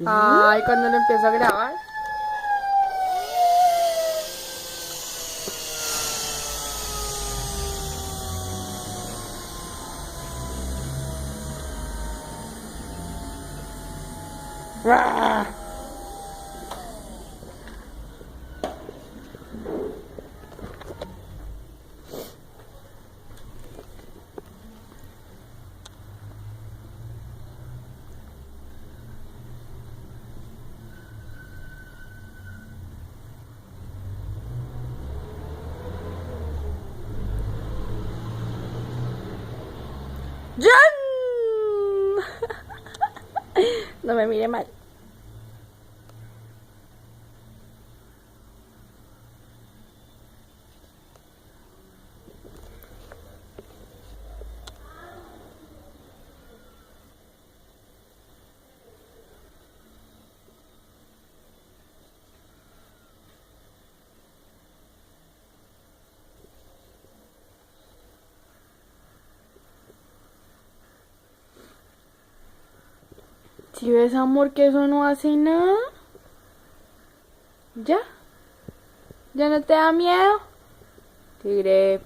Ay, cuando lo empiezo a grabar. ¡Ah! ¡John! No me mire mal. Si ves, amor, que eso no hace nada. ¿Ya? ¿Ya no te da miedo? Tigre.